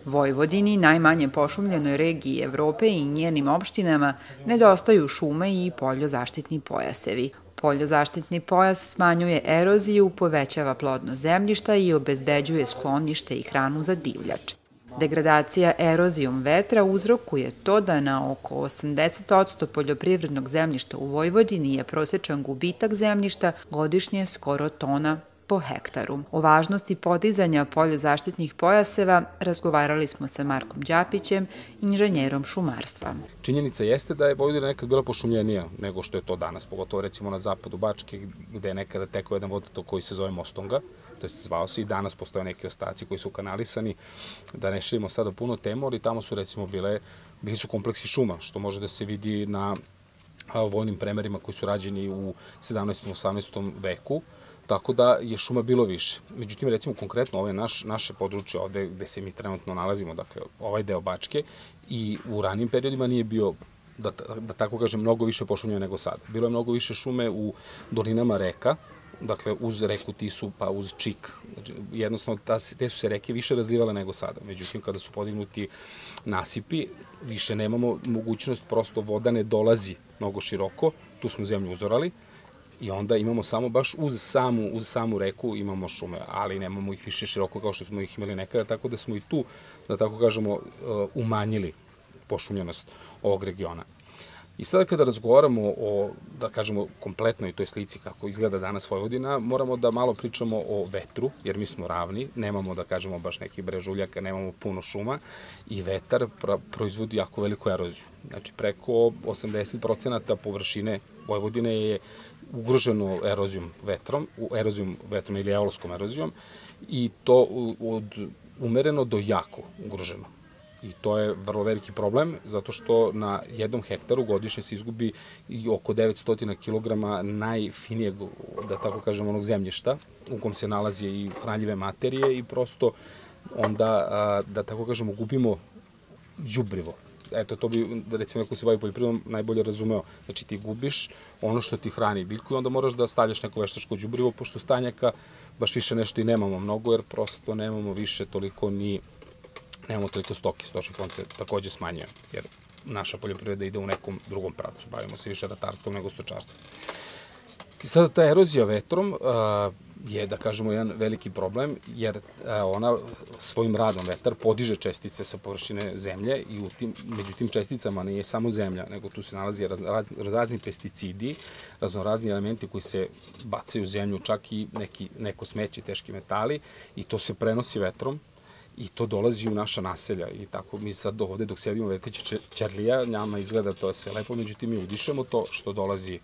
Vojvodini, najmanje pošumljenoj regiji Evrope i njenim opštinama, nedostaju šume i poljozaštitni pojasevi. Poljozaštitni pojas smanjuje eroziju, povećava plodnost zemljišta i obezbeđuje sklonište i hranu za divljač. Degradacija erozijom vetra uzrokuje to da na oko 80% poljoprivrednog zemljišta u Vojvodini je prosječan gubitak zemljišta godišnje skoro tona po hektaru. O važnosti podizanja poljozaštitnih pojaseva razgovarali smo sa Markom Đapićem, inženjerom šumarstva. Činjenica jeste da je Vojvodina nekad bila pošumljenija nego što je to danas, pogotovo recimo na zapadu Bačke, gde je nekada tekao jedan vodotok koji se zove Mostonga, to je zvao se, i danas postoje neki ostaci koji su kanalisani, da ne širimo sada puno temu, ali tamo su recimo bili su kompleksi šuma, što može da se vidi na vojnim premerima koji su rađeni u 17. 18. veku, tako da je šuma bilo više. Međutim, recimo konkretno ovo je naše područje ovde gde se mi trenutno nalazimo, dakle ovaj deo Bačke, i u ranijim periodima nije bio, da tako kažem, mnogo više pošumljeno nego sada. Bilo je mnogo više šume u dolinama reka, dakle uz reku Tisu pa uz Čik. Znači, jednostavno te su se reke više razlivale nego sada. Međutim, kada su podignuti nasipi, više nemamo mogućnost, prosto voda ne dolazi mnogo široko, tu smo zemlju uzorali, i onda imamo samo baš uz samu reku imamo šume, ali nemamo ih više široko kao što smo ih imali nekada, tako da smo i tu, da tako kažemo, umanjili pošumljenost ovog regiona. I sada kada razgovaramo o, da kažemo, kompletnoj toj slici kako izgleda danas Vojvodina, moramo da malo pričamo o vetru, jer mi smo ravni, nemamo, da kažemo, baš nekih brežuljaka, nemamo puno šuma, i vetar proizvodi jako veliku eroziju. Znači, preko 80% površine Vojvodine je ugroženo erozijom vetrom ili eolskom erozijom, i to od umereno do jako ugroženo. I to je vrlo veliki problem, zato što na jednom hektaru godišnje se izgubi i oko 900 kg najfinijeg, da tako kažem, onog zemljišta, u kom se nalazi i hranljive materije, i prosto onda, da tako kažemo, gubimo đubrivo. Eto, to bi, recimo, neko se bavi poljoprivredom, najbolje razumeo. Znači, ti gubiš ono što ti hrani biljku i onda moraš da stavljaš neko veštačko đubrivo, pošto stanjaka baš više nešto i nemamo mnogo, jer prosto nemamo više toliko stoke. Stočni fond se takođe smanjuje, jer naša poljoprivreda ide u nekom drugom pravcu. Bavimo se više ratarstvom nego stočarstvom. I sada ta erozija vetrom je, da kažemo, jedan veliki problem, jer ona svojim radom, vetar, podiže čestice sa površine zemlje, i među tim česticama nije samo zemlja, nego tu se nalazi razni pesticidi, raznorazni elementi koji se bacaju u zemlju, čak i neko smeće, teški metali, i to se prenosi vetrom, i to dolazi u naša naselja. I tako mi sad ovde dok sedimo leteće ćerlija, nama izgleda to sve lepo, međutim mi udišemo to što dolazi,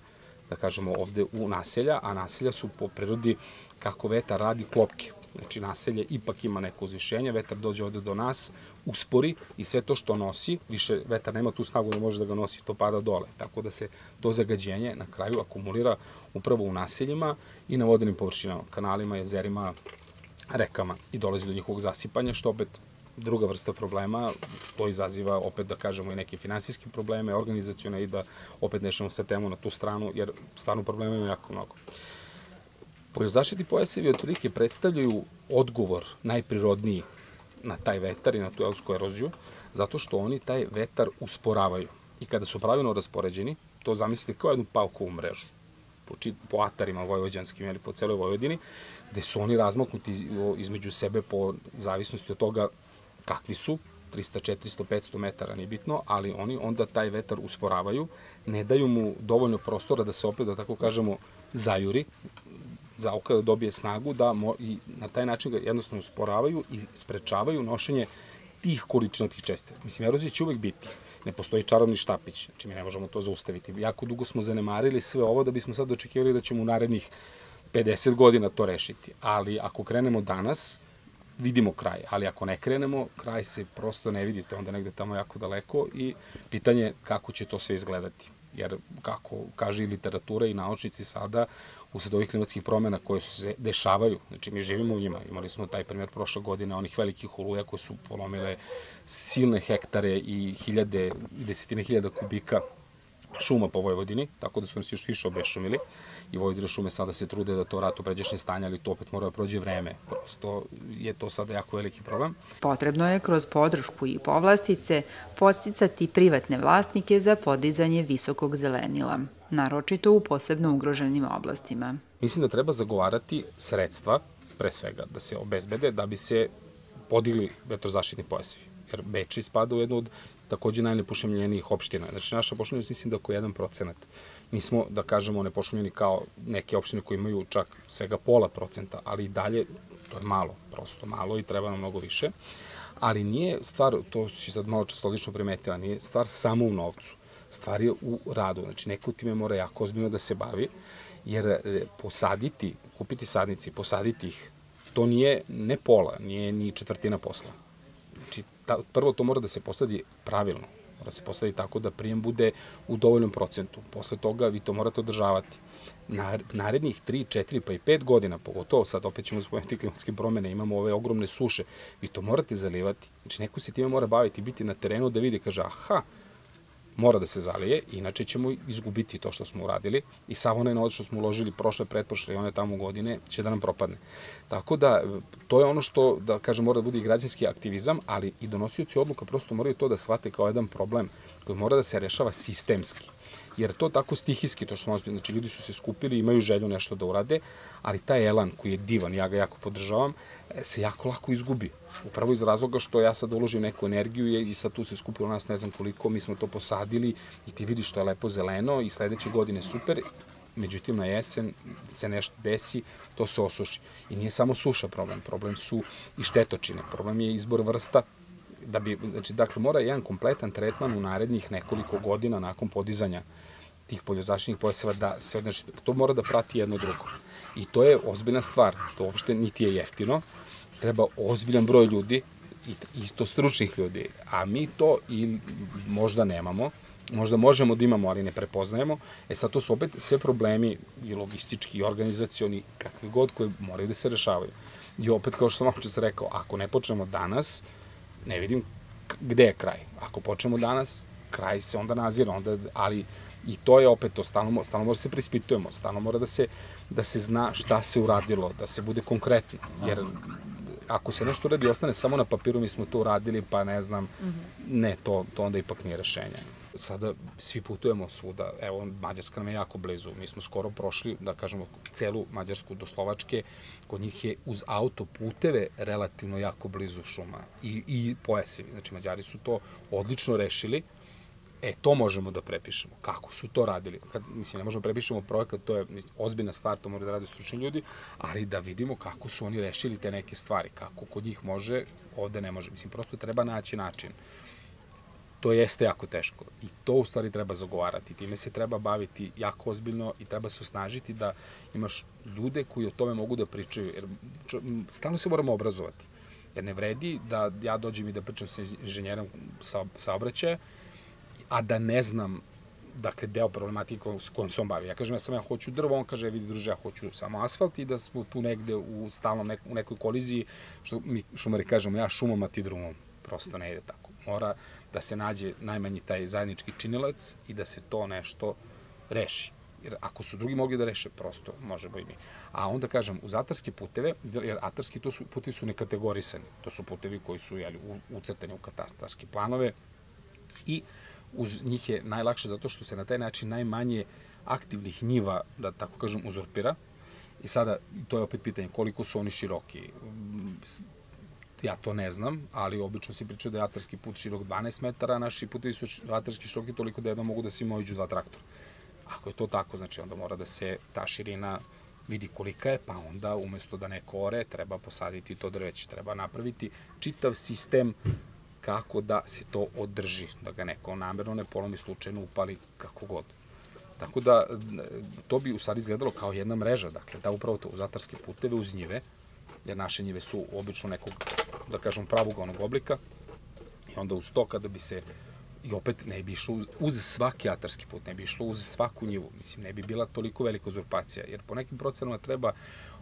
da kažemo, ovde u naselja, a naselja su po prirodi, kako vetar radi, klopke. Znači, naselje ipak ima neko uzvišenje, vetar dođe ovde do nas, uspori, i sve to što nosi, više vetar nema tu snagu da može da ga nosi, to pada dole. Tako da se to zagađenje na kraju akumulira upravo u naseljima i na vodenim površinama, kanalima, jezerima, rekama, i dolazi do njihovog zasipanja, što opet druga vrsta problema, to izaziva opet, da kažemo, i neke finansijske probleme, organizacione, i da opet nešamo se temu na tu stranu, jer stvarno problema ima jako mnogo. Poljozaštitni pojasevi otprilike predstavljaju odgovor najprirodniji na taj vetar i na tu eolsku eroziju, zato što oni taj vetar usporavaju. I kada su pravilno raspoređeni, to zamislite kao jednu paukovu mrežu po atarima vojvođanskim ili po celoj Vojvodini, gde su oni razmaknuti između sebe po zavisnosti od toga kakvi su, 300, 400, 500 metara, nije bitno, ali oni onda taj vetar usporavaju, ne daju mu dovoljno prostora da se opet, da tako kažemo, zajuri, da dobije snagu, i na taj način ga jednostavno usporavaju i sprečavaju nošenje tih količina, tih čestica. Mislim, erozija će uvek biti. Ne postoji čarobni štapić, znači mi ne možemo to zaustaviti. Jako dugo smo zanemarili sve ovo da bismo sad očekivali da ćemo u narednih 50 godina to rešiti. Ali ako krenemo danas, vidimo kraj. Ali ako ne krenemo, kraj se prosto ne vidi. To je onda negde tamo jako daleko, i pitanje je kako će to sve izgledati. Jer, kako kaže i literatura i naučnici sada, usled ovih klimatskih promjena koje se dešavaju, znači mi živimo u njima, imali smo taj primjer prošle godine, onih velikih oluja koje su polomile silne hektare i desetine hiljada kubika šuma po Vojvodini, tako da su nas još više obešumili i Vojvodine šume sada se trude da to vrate u pređašnje stanje, ali to opet mora da prođe vreme. Prosto je to sada jako veliki problem. Potrebno je kroz podršku i povlastice podsticati privatne vlasnike za podizanje visokog zelenila, naročito u posebno ugroženim oblastima. Mislim da treba zagovarati sredstva, pre svega, da se obezbede da bi se podigli vetrozaštitni pojasevi. Jer Bečej spada u jednu od takođe najnepošumljenijih opština. Znači, naša pošumljenost mislim da oko 1%. Nismo, da kažemo, nepošumljeni kao neke opštine koje imaju čak svega 0,5%, ali i dalje to je malo, prosto malo i treba nam mnogo više. Ali nije stvar, to si sad malo često odlično primetila, nije stvar samo u novcu. Stvar je u radu. Znači, neko time mora jako ozbiljno da se bavi, jer posaditi, kupiti sadnici, posaditi ih, to nije ne pola, nije ni četvrtina posla. Znači, prvo to mora da se posadi pravilno, mora da se posadi tako da prijem bude u dovoljnom procentu. Posle toga vi to morate održavati. Narednih 3, 4 pa i 5 godina, pogotovo sad opet ćemo spomenuti klimatske promene, imamo ove ogromne suše, vi to morate zalivati. Znači, neko se time mora baviti, biti na terenu da vidi, kaže, aha, mora da se zalije, inače ćemo izgubiti to što smo uradili i sav onaj novac što smo uložili prošle, pretprošle i one tamo godine će da nam propadne. Tako da, to je ono što, da kažem, mora da bude i građanski aktivizam, ali i donosioci odluka prosto moraju to da shvate kao jedan problem koji mora da se rešava sistemski. Jer to tako stihijski, to što smo znači ljudi su se skupili, imaju želju nešto da urade, ali taj elan koji je divan, ja ga jako podržavam, se jako lako izgubi. Upravo iz razloga što ja sad uložim neku energiju i sad tu se skupilo nas ne znam koliko, mi smo to posadili i ti vidiš što je lepo zeleno i sledeće godine super, međutim na jesen se nešto desi, to se osuši. I nije samo suša problem, problem su i štetočine, problem je izbor vrsta, znači, dakle, mora jedan kompletan tretman u narednih nekoliko godina nakon podizanja tih poljozaštitnih pojaseva da se, znači, to mora da prati jedno drugo. I to je ozbiljna stvar, to uopšte niti je jeftino, treba ozbiljan broj ljudi i to stručnih ljudi, a mi to i možda nemamo, možda možemo da imamo, ali ne prepoznajemo. Sad to su opet sve problemi i logistički i organizacioni, kakvi god koji moraju da se rešavaju. I opet, kao što sam malo čas rekao, ako ne počnemo danas, ne vidim gde je kraj. Ako počnemo danas, kraj se onda nazira, ali i to je opet to, stalno mora da se preispitujemo, stalno mora da se zna šta se uradilo, da se bude konkretno, jer ako se nešto uradi i ostane samo na papiru, mi smo to uradili, pa ne znam, ne, to onda ipak nije rešenje. Sada svi putujemo svuda, evo, Mađarska nam je jako blizu, mi smo skoro prošli, da kažemo, celu Mađarsku do Slovačke, kod njih je uz autoputeve relativno jako blizu šuma i pojasevi, znači Mađari su to odlično rešili, to možemo da prepišemo. Kako su to radili? Mislim, ne možemo prepišemo projekat, to je ozbiljna stvar, to moraju da rade stručni ljudi, ali da vidimo kako su oni rešili te neke stvari, kako kod njih može, ovde ne može. Mislim, prosto treba naći način. To jeste jako teško i to u stvari treba zagovarati. Time se treba baviti jako ozbiljno i treba se osnažiti da imaš ljude koji o tome mogu da pričaju, jer stalno se moramo obrazovati. Jer ne vredi da ja dođem i da pričam sa inženjerom saobraćaja, a da ne znam, dakle, deo problematike s kojom se on bavi. Ja kažem, ja hoću drvo, on kaže, vidi druže, ja hoću samo asfalt i da smo tu negde u stalnom u nekoj koliziji, što mi šumari kažemo, ja šumom, a ti drumom. Prosto ne ide tako. Mora da se nađe najmanji taj zajednički činilac i da se to nešto reši. Jer ako su drugi mogli da reše, prosto možemo i mi. A onda kažem, uz atarske puteve, jer atarski putevi su nekategorisani, to su putevi koji su ucrtani u katastarske planove i uz njih je najlakše zato što se na taj način najmanje aktivnih njiva, da tako kažem, uzurpira. I sada, to je opet pitanje, koliko su oni široki. Ja to ne znam, ali obično se priča da je atarski put širok 12 metara, a naši putevi su atarski široki toliko da jedno mogu da se oiđu 2 traktora. Ako je to tako, znači onda mora da se ta širina vidi kolika je, pa onda umesto da neko ore, treba posaditi to drveće, treba napraviti čitav sistem kako da se to održi, da ga neko namerno ne polomi, slučajno upali, kako god. Tako da, to bi u stvari izgledalo kao jedna mreža, dakle, da upravo to uz atarske puteve, uz njive, jer naše njive su obično nekog, da kažem, pravougalnog oblika, i onda uz to kada bi se, i opet ne bi išlo uz svaki atarski put, ne bi išlo uz svaku njivu, mislim, ne bi bila toliko velika uzurpacija, jer po nekim procenama treba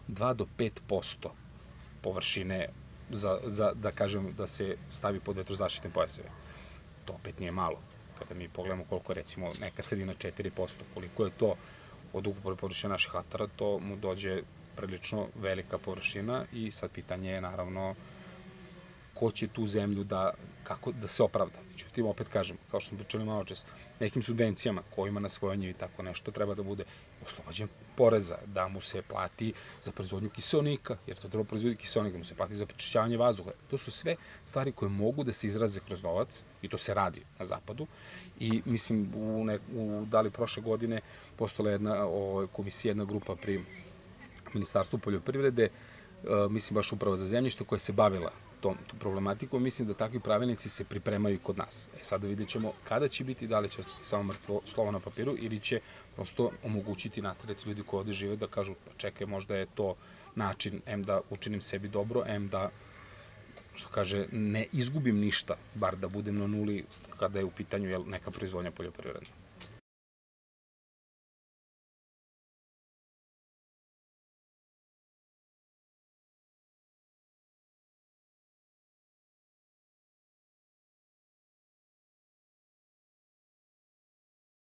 2 do 5% površine da kažem, da se stavi pod vetrozaštitne pojaseve. To opet nije malo. kada mi pogledamo koliko recimo neka sredina 4%, koliko je to od ukupne površine naših hatara, to mu dođe prilično velika površina i sad pitanje je naravno ko će tu zemlju da se opravda. Međutim, opet kažem, kao što smo pričali malo čas, nekim subvencijama kojima na svojoj njivi tako nešto treba da bude oslobođen poreza, da mu se plati za proizvodnju kiseonika, jer to treba proizvoditi kiseonik, da mu se plati za prečišćavanje vazduha. To su sve stvari koje mogu da se izraze kroz novac i to se radi na zapadu. I mislim, da li prošle godine postala jedna komisija, jedna grupa pri Ministarstvu poljoprivrede, mislim baš uprava za zemljište koja se bavila tom problematikom. Mislim da takvi pravilnici se pripremaju kod nas. Sada vidjet ćemo kada će biti, da li će ostati samo mrtvo slovo na papiru ili će prosto omogućiti naterati ljudi koji ovde žive da kažu pa čekaj, možda je to način da učinim sebi dobro, da, što kaže, ne izgubim ništa, bar da budem na nuli kada je u pitanju neka proizvodnja poljoprivredna.